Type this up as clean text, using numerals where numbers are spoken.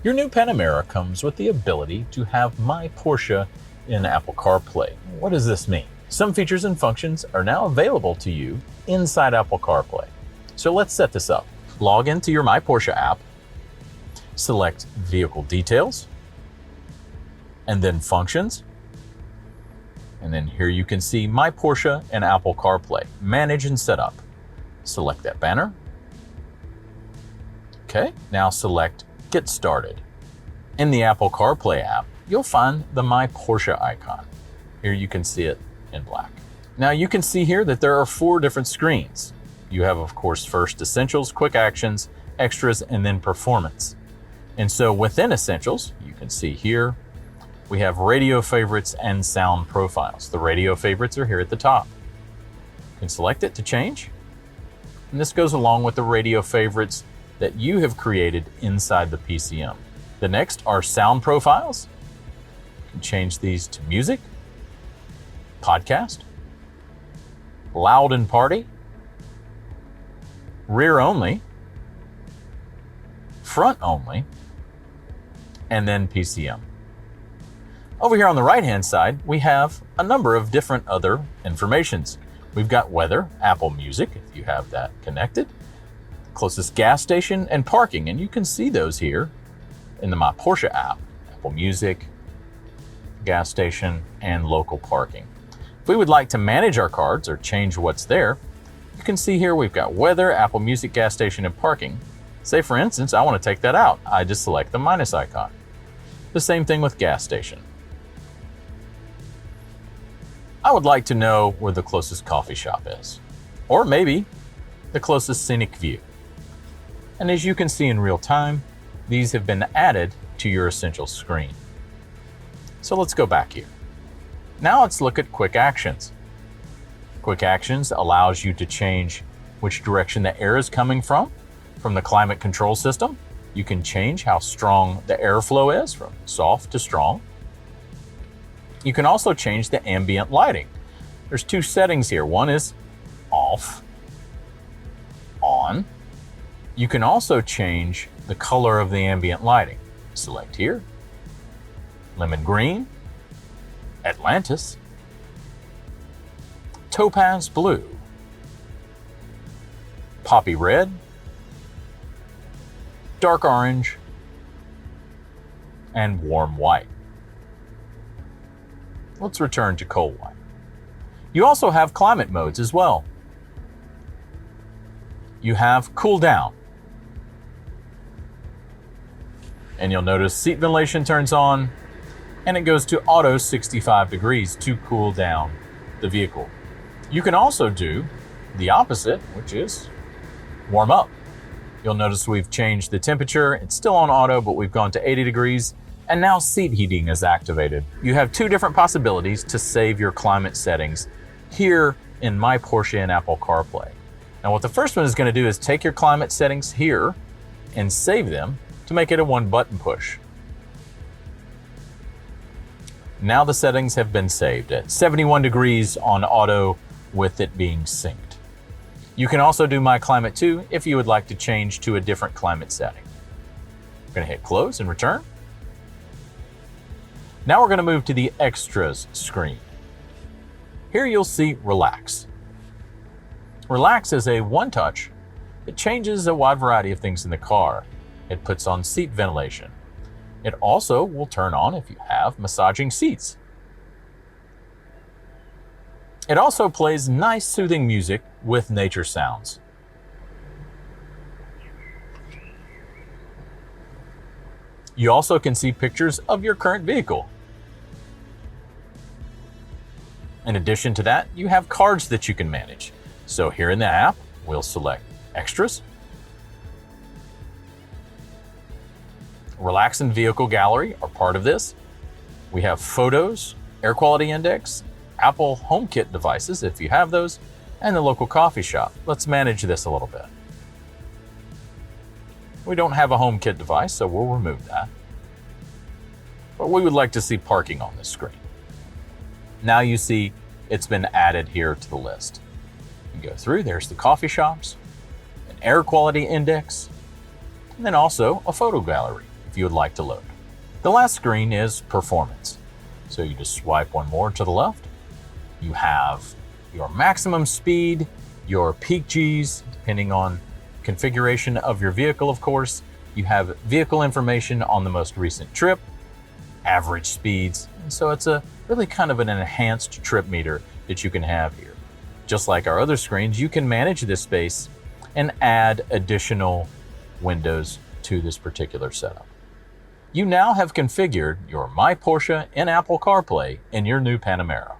Your new Panamera comes with the ability to have MyPorsche in Apple CarPlay. What does this mean? Some features and functions are now available to you inside Apple CarPlay. So let's set this up. Log into your MyPorsche app, select Vehicle Details, and then Functions. And then here you can see MyPorsche and Apple CarPlay. Manage and Set Up. Select that banner. Okay, now select Get Started. In the Apple CarPlay app, you'll find the MyPorsche icon. Here you can see it in black. Now you can see here that there are 4 different screens. You have, of course, first Essentials, Quick Actions, Extras, and then Performance. And so within Essentials, you can see here, we have radio favorites and sound profiles. The radio favorites are here at the top. You can select it to change. And this goes along with the radio favorites that you have created inside the PCM. The next are sound profiles. You can change these to music, podcast, loud and party, rear only, front only, and then PCM. Over here on the right-hand side, we have a number of different other informations. We've got weather, Apple Music, if you have that connected, closest gas station, and parking. And you can see those here in the MyPorsche app, Apple Music, gas station, and local parking. If we would like to manage our cards or change what's there, you can see here we've got weather, Apple Music, gas station, and parking. Say for instance, I want to take that out. I just select the minus icon. The same thing with gas station. I would like to know where the closest coffee shop is, or maybe the closest scenic view. And as you can see in real time, these have been added to your Essentials screen. So let's go back here. Now let's look at Quick Actions. Quick Actions allows you to change which direction the air is coming from the climate control system. You can change how strong the airflow is, from soft to strong. You can also change the ambient lighting. There's 2 settings here. One is off, on. You can also change the color of the ambient lighting. Select here, lemon green, Atlantis, topaz blue, poppy red, dark orange, and warm white. Let's return to cold white. You also have climate modes as well. You have cool down. And you'll notice seat ventilation turns on and it goes to auto 65 degrees to cool down the vehicle. You can also do the opposite, which is warm up. You'll notice we've changed the temperature. It's still on auto, but we've gone to 80 degrees. And now seat heating is activated. You have 2 different possibilities to save your climate settings here in MyPorsche and Apple CarPlay. Now what the first one is going to do is take your climate settings here and save them to make it a 1-button push. Now the settings have been saved at 71 degrees on auto with it being synced. You can also do My Climate 2 if you would like to change to a different climate setting. I'm going to hit close and return. Now we're going to move to the Extras screen. Here you'll see Relax. Relax is a one-touch that changes a wide variety of things in the car. It puts on seat ventilation. It also will turn on if you have massaging seats. It also plays nice soothing music with nature sounds. You also can see pictures of your current vehicle. In addition to that, you have cards that you can manage. So here in the app, we'll select Extras, Relax and Vehicle Gallery are part of this. We have Photos, Air Quality Index, Apple HomeKit devices if you have those, and the local coffee shop. Let's manage this a little bit. We don't have a HomeKit device, so we'll remove that. But we would like to see parking on this screen. Now you see it's been added here to the list. You go through, there's the coffee shops, an air quality index, and then also a photo gallery. if you would like to load. The last screen is performance. So you just swipe one more to the left. You have your maximum speed, your peak Gs, depending on configuration of your vehicle, of course. You have vehicle information on the most recent trip, average speeds. And so it's a really kind of an enhanced trip meter that you can have here. Just like our other screens, you can manage this space and add additional windows to this particular setup. You now have configured your MyPorsche and Apple CarPlay in your new Panamera.